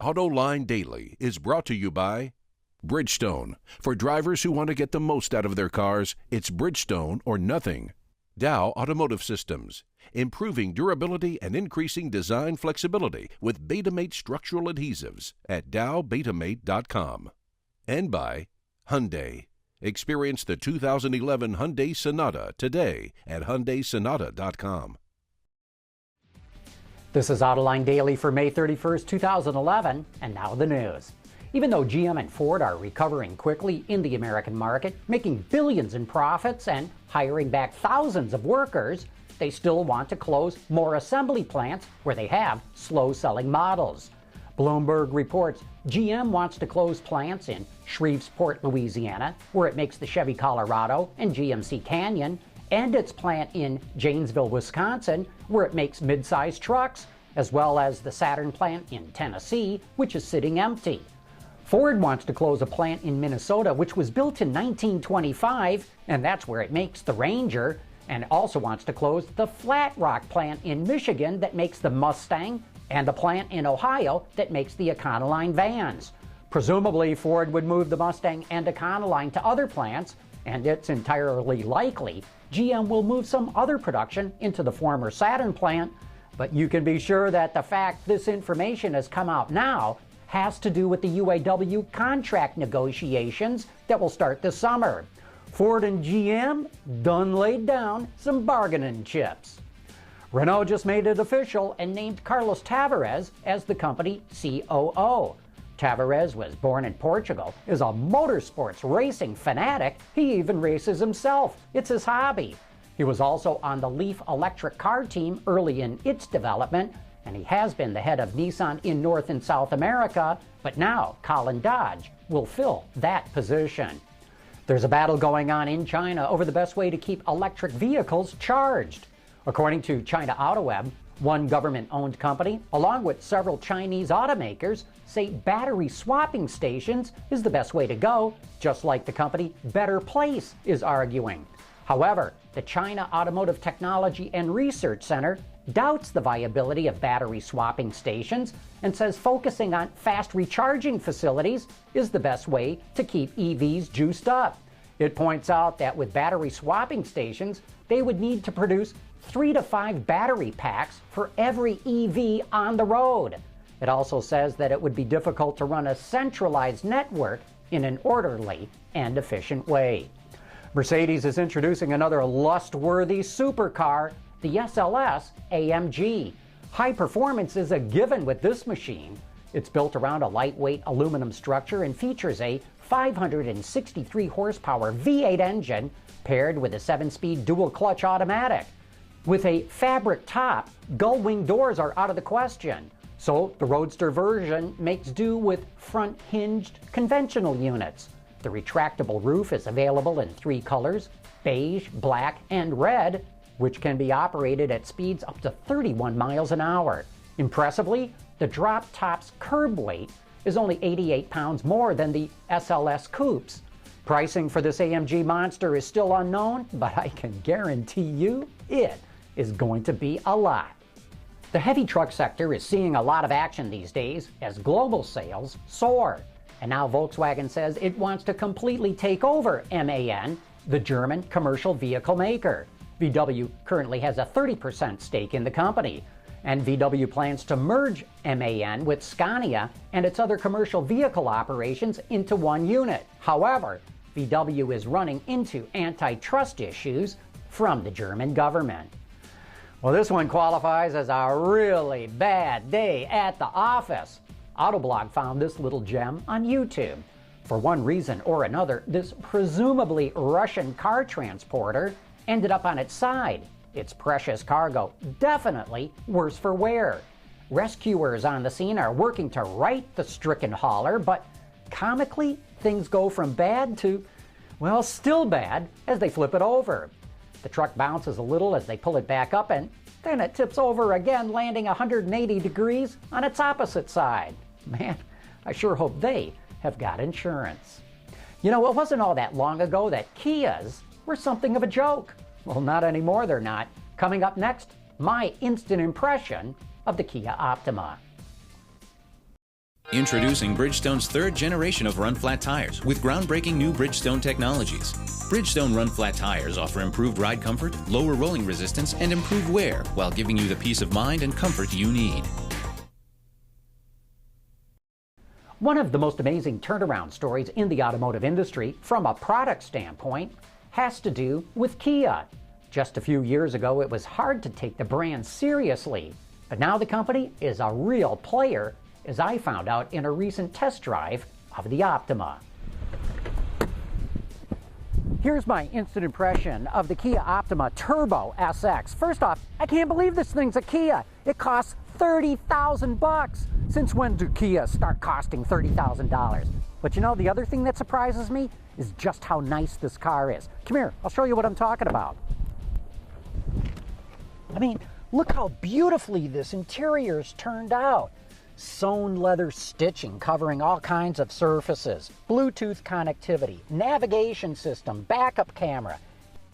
Autoline Daily is brought to you by Bridgestone. For drivers who want to get the most out of their cars, it's Bridgestone or nothing. Dow Automotive Systems, improving durability and increasing design flexibility with Betamate structural adhesives at dowbetamate.com. And by Hyundai. Experience the 2011 Hyundai Sonata today at HyundaiSonata.com. This is Autoline Daily for May 31st, 2011, and now the news. Even though GM and Ford are recovering quickly in the American market, making billions in profits and hiring back thousands of workers, they still want to close more assembly plants where they have slow-selling models. Bloomberg reports GM wants to close plants in Shreveport, Louisiana, where it makes the Chevy Colorado and GMC Canyon, and its plant in Janesville, Wisconsin, where it makes mid-size trucks, as well as the Saturn plant in Tennessee, which is sitting empty. Ford wants to close a plant in Minnesota, which was built in 1925, and that's where it makes the Ranger, and also wants to close the Flat Rock plant in Michigan that makes the Mustang, and the plant in Ohio that makes the Econoline vans. Presumably, Ford would move the Mustang and Econoline to other plants, and it's entirely likely GM will move some other production into the former Saturn plant, but you can be sure that the fact this information has come out now has to do with the UAW contract negotiations that will start this summer. Ford and GM done laid down some bargaining chips. Renault just made it official and named Carlos Tavares as the company COO. Tavares was born in Portugal, is a motorsports racing fanatic. He even races himself. It's his hobby. He was also on the Leaf electric car team early in its development, and he has been the head of Nissan in North and South America, but now Colin Dodge will fill that position. There's a battle going on in China over the best way to keep electric vehicles charged. According to China AutoWeb, one government-owned company, along with several Chinese automakers, say battery swapping stations is the best way to go, just like the company Better Place is arguing. However, the China Automotive Technology and Research Center doubts the viability of battery swapping stations and says focusing on fast recharging facilities is the best way to keep EVs juiced up. It points out that with battery swapping stations, they would need to produce 3 to 5 battery packs for every EV on the road. It also says that it would be difficult to run a centralized network in an orderly and efficient way. Mercedes is introducing another lust-worthy supercar, the SLS AMG. High performance is a given with this machine. It's built around a lightweight aluminum structure and features a 563 horsepower V8 engine paired with a 7-speed dual-clutch automatic. With a fabric top, gull-wing doors are out of the question, so the Roadster version makes do with front-hinged conventional units. The retractable roof is available in 3 colors, beige, black, and red, which can be operated at speeds up to 31 miles an hour. Impressively, the drop top's curb weight is only 88 pounds more than the SLS coupes. Pricing for this AMG monster is still unknown, but I can guarantee you it is going to be a lot. The heavy truck sector is seeing a lot of action these days as global sales soar. And now Volkswagen says it wants to completely take over MAN, the German commercial vehicle maker. VW currently has a 30% stake in the company, and VW plans to merge MAN with Scania and its other commercial vehicle operations into one unit. However, VW is running into antitrust issues from the German government. Well, this one qualifies as a really bad day at the office. Autoblog found this little gem on YouTube. For one reason or another, this presumably Russian car transporter ended up on its side. Its precious cargo definitely worse for wear. Rescuers on the scene are working to right the stricken hauler, but comically, things go from bad to, well, still bad as they flip it over. The truck bounces a little as they pull it back up, and then it tips over again, landing 180 degrees on its opposite side. Man, I sure hope they have got insurance. You know, it wasn't all that long ago that Kias were something of a joke. Well, not anymore, they're not. Coming up next, my instant impression of the Kia Optima. Introducing Bridgestone's third generation of run-flat tires with groundbreaking new Bridgestone technologies. Bridgestone run-flat tires offer improved ride comfort, lower rolling resistance, and improved wear while giving you the peace of mind and comfort you need. One of the most amazing turnaround stories in the automotive industry, from a product standpoint, has to do with Kia. Just a few years ago, it was hard to take the brand seriously, but now the company is a real player, as I found out in a recent test drive of the Optima. Here's my instant impression of the Kia Optima Turbo SX. First off, I can't believe this thing's a Kia. It costs $30,000. Since when do Kia start costing $30,000? But you know, the other thing that surprises me is just how nice this car is. Come here, I'll show you what I'm talking about. I mean, look how beautifully this interior's turned out. Sewn leather stitching covering all kinds of surfaces, Bluetooth connectivity, navigation system, backup camera,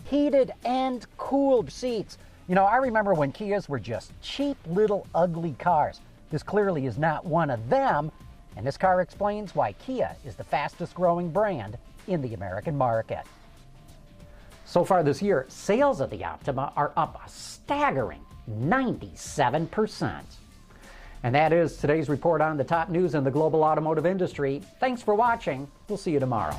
heated and cooled seats. You know, I remember when Kias were just cheap little ugly cars. This clearly is not one of them, and this car explains why Kia is the fastest growing brand in the American market. So far this year, sales of the Optima are up a staggering 97%. And that is today's report on the top news in the global automotive industry. Thanks for watching. We'll see you tomorrow.